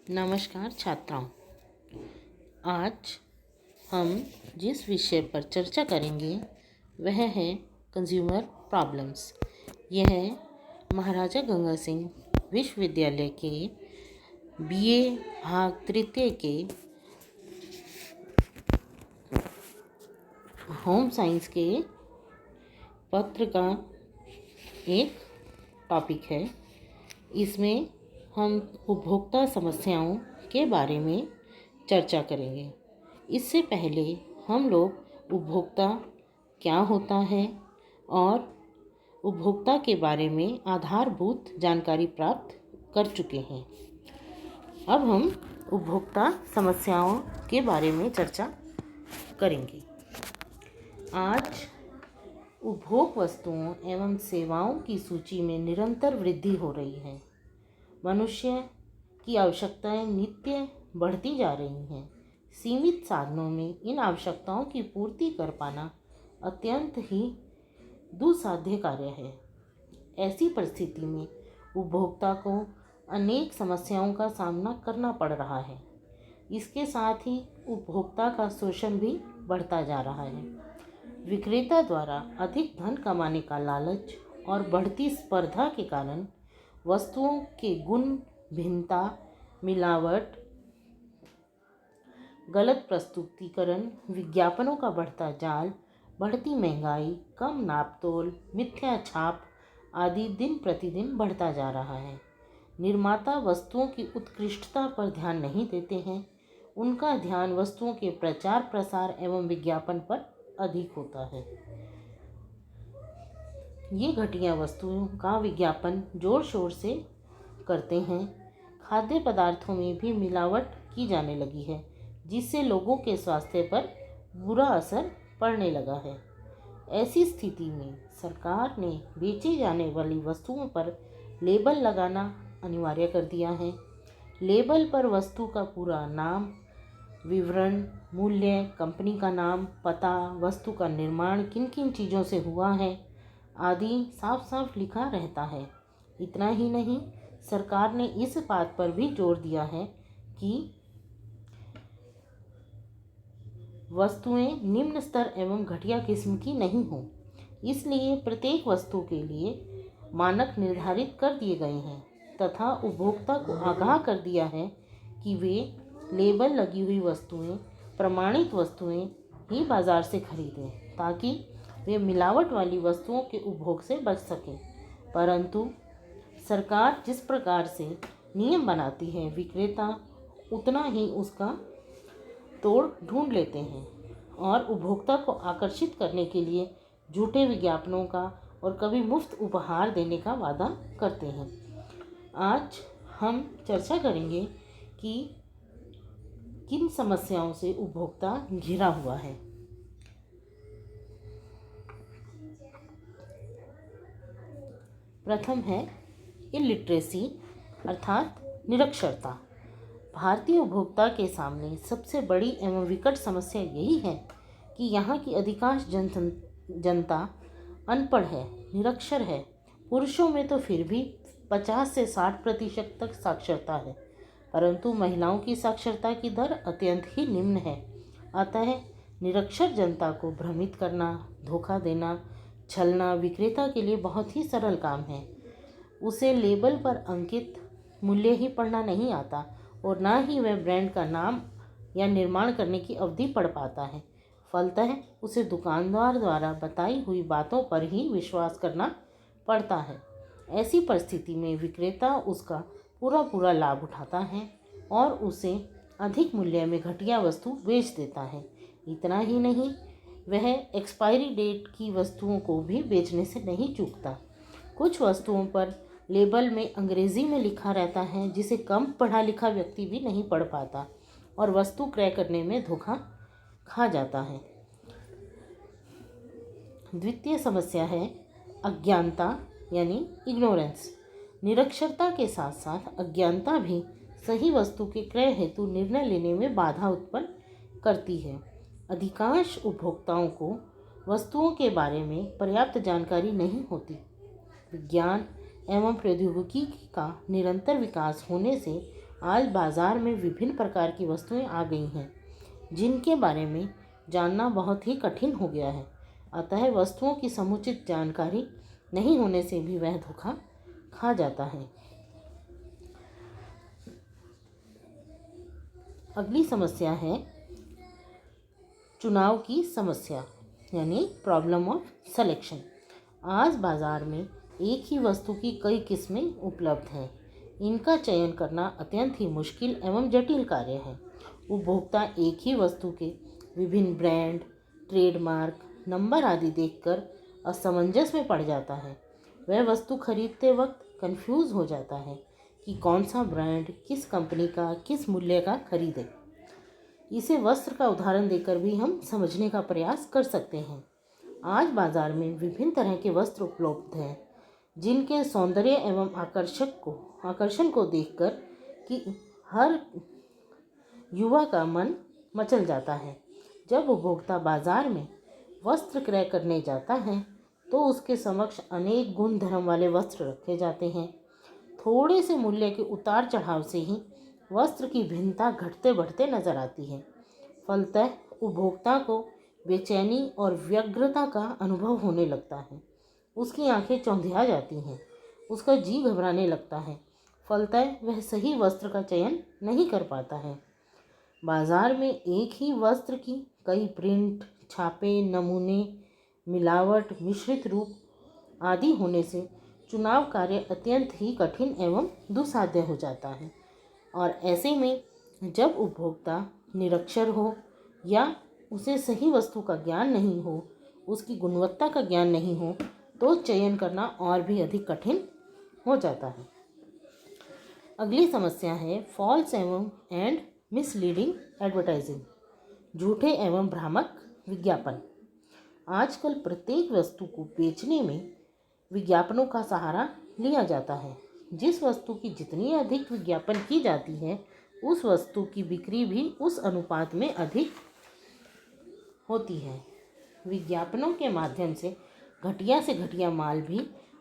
नमस्कार छात्राओं। आज हम जिस विषय पर चर्चा करेंगे वह है कंज्यूमर प्रॉब्लम्स। यह महाराजा गंगा सिंह विश्वविद्यालय के बीए भाग तृतीय के होम साइंस के पत्र का एक टॉपिक है। इसमें हम उपभोक्ता समस्याओं के बारे में चर्चा करेंगे। इससे पहले हम लोग उपभोक्ता क्या होता है और उपभोक्ता के बारे में आधारभूत जानकारी प्राप्त कर चुके हैं। अब हम उपभोक्ता समस्याओं के बारे में चर्चा करेंगे। आज उपभोग वस्तुओं एवं सेवाओं की सूची में निरंतर वृद्धि हो रही है। मनुष्य की आवश्यकताएं नित्य बढ़ती जा रही हैं। सीमित साधनों में इन आवश्यकताओं की पूर्ति कर पाना अत्यंत ही दुस्साध्य कार्य है। ऐसी परिस्थिति में उपभोक्ता को अनेक समस्याओं का सामना करना पड़ रहा है। इसके साथ ही उपभोक्ता का शोषण भी बढ़ता जा रहा है। विक्रेता द्वारा अधिक धन कमाने का लालच और बढ़ती स्पर्धा के कारण वस्तुओं के गुण भिन्नता, मिलावट, गलत प्रस्तुतिकरण, विज्ञापनों का बढ़ता जाल, बढ़ती महंगाई, कम नापतोल, मिथ्या छाप आदि दिन प्रतिदिन बढ़ता जा रहा है। निर्माता वस्तुओं की उत्कृष्टता पर ध्यान नहीं देते हैं। उनका ध्यान वस्तुओं के प्रचार प्रसार एवं विज्ञापन पर अधिक होता है। ये घटिया वस्तुओं का विज्ञापन जोर शोर से करते हैं। खाद्य पदार्थों में भी मिलावट की जाने लगी है, जिससे लोगों के स्वास्थ्य पर बुरा असर पड़ने लगा है। ऐसी स्थिति में सरकार ने बेची जाने वाली वस्तुओं पर लेबल लगाना अनिवार्य कर दिया है। लेबल पर वस्तु का पूरा नाम, विवरण, मूल्य, कंपनी का नाम, पता, वस्तु का निर्माण किन किन चीज़ों से हुआ है आदि साफ साफ लिखा रहता है। इतना ही नहीं, सरकार ने इस बात पर भी जोर दिया है कि वस्तुएं निम्न स्तर एवं घटिया किस्म की नहीं हो। इसलिए प्रत्येक वस्तु के लिए मानक निर्धारित कर दिए गए हैं तथा उपभोक्ता को आगाह कर दिया है कि वे लेबल लगी हुई वस्तुएं, प्रमाणित वस्तुएं ही बाजार से खरीदें, ताकि वे मिलावट वाली वस्तुओं के उपभोग से बच सकें। परंतु सरकार जिस प्रकार से नियम बनाती है, विक्रेता उतना ही उसका तोड़ ढूंढ लेते हैं और उपभोक्ता को आकर्षित करने के लिए झूठे विज्ञापनों का और कभी मुफ्त उपहार देने का वादा करते हैं। आज हम चर्चा करेंगे कि किन समस्याओं से उपभोक्ता घिरा हुआ है। प्रथम है इलिटरेसी अर्थात निरक्षरता। भारतीय उपभोक्ता के सामने सबसे बड़ी एवं विकट समस्या यही है कि यहाँ की अधिकांश जनता अनपढ़ है, निरक्षर है। पुरुषों में तो फिर भी 50 से 60% तक साक्षरता है, परंतु महिलाओं की साक्षरता की दर अत्यंत ही निम्न है। अतः निरक्षर जनता को भ्रमित करना, धोखा देना, छलना विक्रेता के लिए बहुत ही सरल काम है। उसे लेबल पर अंकित मूल्य ही पढ़ना नहीं आता और ना ही वह ब्रांड का नाम या निर्माण करने की अवधि पढ़ पाता है। फलतः उसे दुकानदार द्वारा बताई हुई बातों पर ही विश्वास करना पड़ता है। ऐसी परिस्थिति में विक्रेता उसका पूरा लाभ उठाता है और उसे अधिक मूल्य में घटिया वस्तु बेच देता है। इतना ही नहीं, वह एक्सपायरी डेट की वस्तुओं को भी बेचने से नहीं चूकता। कुछ वस्तुओं पर लेबल में अंग्रेजी में लिखा रहता है, जिसे कम पढ़ा लिखा व्यक्ति भी नहीं पढ़ पाता और वस्तु क्रय करने में धोखा खा जाता है। द्वितीय समस्या है अज्ञानता यानी इग्नोरेंस। निरक्षरता के साथ साथ अज्ञानता भी सही वस्तु के क्रय हेतु निर्णय लेने में बाधा उत्पन्न करती है। अधिकांश उपभोक्ताओं को वस्तुओं के बारे में पर्याप्त जानकारी नहीं होती। विज्ञान एवं प्रौद्योगिकी का निरंतर विकास होने से आज बाज़ार में विभिन्न प्रकार की वस्तुएं आ गई हैं जिनके बारे में जानना बहुत ही कठिन हो गया है। अतः वस्तुओं की समुचित जानकारी नहीं होने से भी वह धोखा खा जाता है। अगली समस्या है चुनाव की समस्या, यानी प्रॉब्लम ऑफ सिलेक्शन। आज बाज़ार में एक ही वस्तु की कई किस्में उपलब्ध हैं। इनका चयन करना अत्यंत ही मुश्किल एवं जटिल कार्य है। उपभोक्ता एक ही वस्तु के विभिन्न ब्रांड, ट्रेडमार्क, नंबर आदि देखकर असमंजस में पड़ जाता है। वह वस्तु खरीदते वक्त कंफ्यूज हो जाता है कि कौन सा ब्रांड, किस कंपनी का, किस मूल्य का खरीदे। इसे वस्त्र का उदाहरण देकर भी हम समझने का प्रयास कर सकते हैं। आज बाजार में विभिन्न तरह के वस्त्र उपलब्ध हैं जिनके सौंदर्य एवं आकर्षण को देखकर कि हर युवा का मन मचल जाता है। जब उपभोक्ता बाजार में वस्त्र क्रय करने जाता है तो उसके समक्ष अनेक गुण धर्म वाले वस्त्र रखे जाते हैं। थोड़े से मूल्य के उतार चढ़ाव से ही वस्त्र की भिन्नता घटते बढ़ते नजर आती है। फलतः उपभोक्ता को बेचैनी और व्यग्रता का अनुभव होने लगता है। उसकी आंखें चौंधिया जाती हैं, उसका जी घबराने लगता है। फलतः वह सही वस्त्र का चयन नहीं कर पाता है। बाजार में एक ही वस्त्र की कई प्रिंट, छापे, नमूने, मिलावट, मिश्रित रूप आदि होने से चुनाव कार्य अत्यंत ही कठिन एवं दुस्साध्य हो जाता है। और ऐसे में जब उपभोक्ता निरक्षर हो या उसे सही वस्तु का ज्ञान नहीं हो, उसकी गुणवत्ता का ज्ञान नहीं हो, तो चयन करना और भी अधिक कठिन हो जाता है। अगली समस्या है फॉल्स एंड मिसलीडिंग एडवर्टाइजिंग, झूठे एवं भ्रामक विज्ञापन। आजकल प्रत्येक वस्तु को बेचने में विज्ञापनों का सहारा लिया जाता है। जिस वस्तु की जितनी अधिक विज्ञापन की जाती है, उस वस्तु की बिक्री भी उस अनुपात में अधिक होती है। विज्ञापनों के माध्यम से घटिया से घटिया माल भी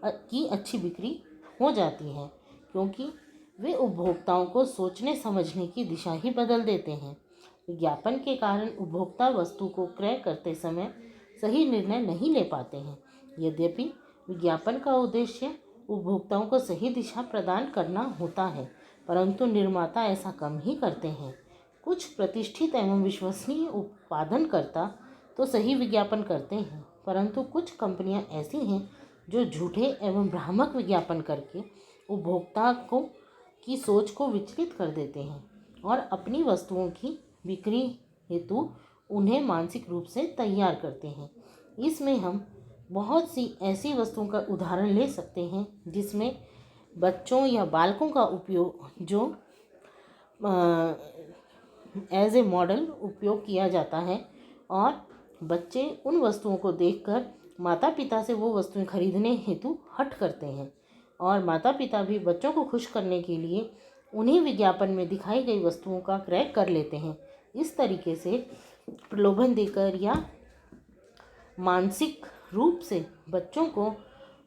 की अच्छी बिक्री हो जाती है, क्योंकि वे उपभोक्ताओं को सोचने समझने की दिशा ही बदल देते हैं। विज्ञापन के कारण उपभोक्ता वस्तु को क्रय करते समय सही निर्णय नहीं ले पाते हैं। यद्यपि विज्ञापन का उद्देश्य उपभोक्ताओं को सही दिशा प्रदान करना होता है, परंतु निर्माता ऐसा कम ही करते हैं। कुछ प्रतिष्ठित एवं विश्वसनीय उत्पादनकर्ता तो सही विज्ञापन करते हैं, परंतु कुछ कंपनियां ऐसी हैं जो झूठे एवं भ्रामक विज्ञापन करके उपभोक्ता की सोच को विचलित कर देते हैं और अपनी वस्तुओं की बिक्री हेतु उन्हें मानसिक रूप से तैयार करते हैं। इसमें हम बहुत सी ऐसी वस्तुओं का उदाहरण ले सकते हैं जिसमें बच्चों या बालकों का उपयोग जो एज ए मॉडल उपयोग किया जाता है, और बच्चे उन वस्तुओं को देखकर माता पिता से वो वस्तुएं खरीदने हेतु हट करते हैं, और माता पिता भी बच्चों को खुश करने के लिए उन्हीं विज्ञापन में दिखाई गई वस्तुओं का क्रय कर लेते हैं। इस तरीके से प्रलोभन देकर या मानसिक रूप से बच्चों को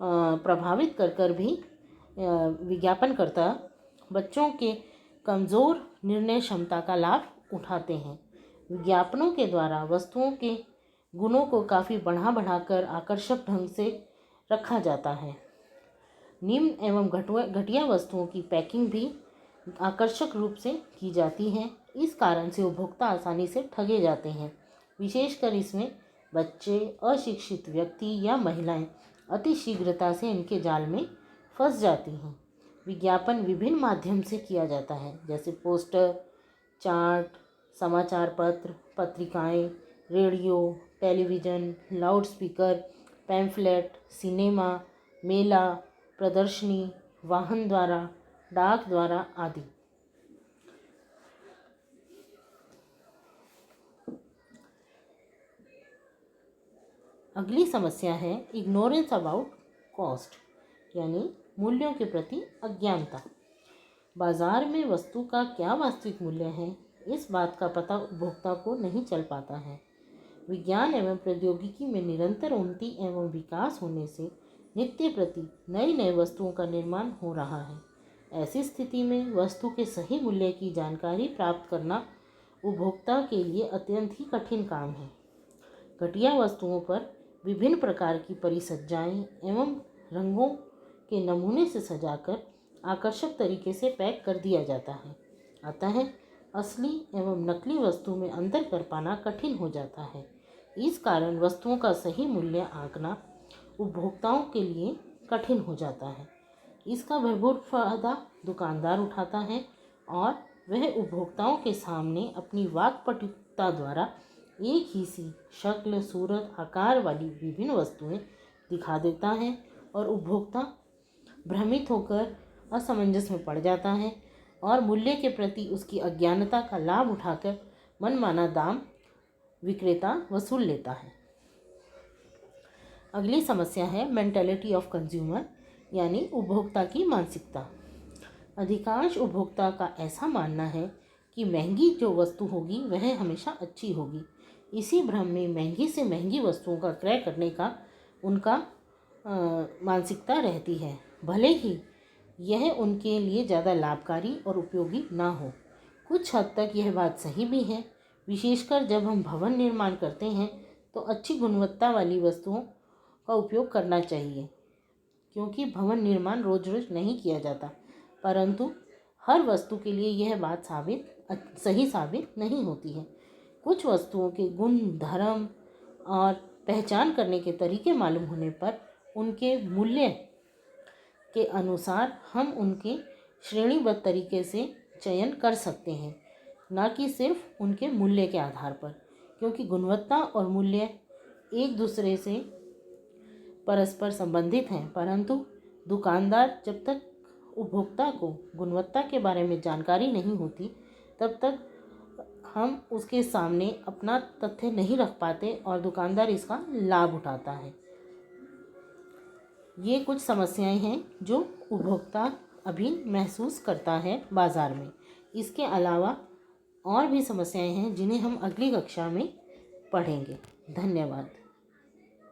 प्रभावित कर भी विज्ञापनकर्ता बच्चों के कमज़ोर निर्णय क्षमता का लाभ उठाते हैं। विज्ञापनों के द्वारा वस्तुओं के गुणों को काफ़ी बढ़ाकर आकर्षक ढंग से रखा जाता है। निम्न एवं घटिया वस्तुओं की पैकिंग भी आकर्षक रूप से की जाती है। इस कारण से उपभोक्ता आसानी से ठगे जाते हैं। विशेषकर इसमें बच्चे, अशिक्षित व्यक्ति या महिलाएं अति शीघ्रता से इनके जाल में फंस जाती हैं। विज्ञापन विभिन्न माध्यम से किया जाता है, जैसे पोस्टर, चार्ट, समाचार पत्र, पत्रिकाएं, radio, television, loudspeaker, pamphlet, cinema, मेला, प्रदर्शनी, वाहन द्वारा, डाक द्वारा आदि। अगली समस्या है इग्नोरेंस अबाउट कॉस्ट, यानी मूल्यों के प्रति अज्ञानता। बाजार में वस्तु का क्या वास्तविक मूल्य है, इस बात का पता उपभोक्ता को नहीं चल पाता है। विज्ञान एवं प्रौद्योगिकी में निरंतर उन्नति एवं विकास होने से नित्य प्रति नई नई वस्तुओं का निर्माण हो रहा है। ऐसी स्थिति में वस्तु के सही मूल्य की जानकारी प्राप्त करना उपभोक्ता के लिए अत्यंत ही कठिन काम है। घटिया वस्तुओं पर विभिन्न प्रकार की परिसज्जाएं एवं रंगों के नमूने से सजाकर आकर्षक तरीके से पैक कर दिया जाता है। अतः असली एवं नकली वस्तु में अंतर कर पाना कठिन हो जाता है। इस कारण वस्तुओं का सही मूल्य आंकना उपभोक्ताओं के लिए कठिन हो जाता है। इसका भरपूर फायदा दुकानदार उठाता है और वह उपभोक्ताओं के सामने अपनी वाक्पटुता द्वारा एक ही सी शक्ल, सूरत, आकार वाली विभिन्न वस्तुएं दिखा देता है और उपभोक्ता भ्रमित होकर असमंजस में पड़ जाता है और मूल्य के प्रति उसकी अज्ञानता का लाभ उठाकर मनमाना दाम विक्रेता वसूल लेता है। अगली समस्या है मेंटालिटी ऑफ कंज्यूमर, यानी उपभोक्ता की मानसिकता। अधिकांश उपभोक्ता का ऐसा मानना है कि महंगी जो वस्तु होगी वह हमेशा अच्छी होगी। इसी भ्रम में महंगी से महंगी वस्तुओं का क्रय करने का उनका मानसिकता रहती है, भले ही यह उनके लिए ज़्यादा लाभकारी और उपयोगी ना हो। कुछ हद तक यह बात सही भी है, विशेषकर जब हम भवन निर्माण करते हैं तो अच्छी गुणवत्ता वाली वस्तुओं का उपयोग करना चाहिए, क्योंकि भवन निर्माण रोज रोज नहीं किया जाता। परंतु हर वस्तु के लिए यह बात सही साबित नहीं होती है। कुछ वस्तुओं के गुण, धर्म और पहचान करने के तरीके मालूम होने पर उनके मूल्य के अनुसार हम उनके श्रेणीबद्ध तरीके से चयन कर सकते हैं, न कि सिर्फ उनके मूल्य के आधार पर, क्योंकि गुणवत्ता और मूल्य एक दूसरे से परस्पर संबंधित हैं। परंतु दुकानदार जब तक उपभोक्ता को गुणवत्ता के बारे में जानकारी नहीं होती तब तक हम उसके सामने अपना तथ्य नहीं रख पाते और दुकानदार इसका लाभ उठाता है। ये कुछ समस्याएं हैं जो उपभोक्ता अभी महसूस करता है बाज़ार में। इसके अलावा और भी समस्याएं हैं जिन्हें हम अगली कक्षा में पढ़ेंगे। धन्यवाद।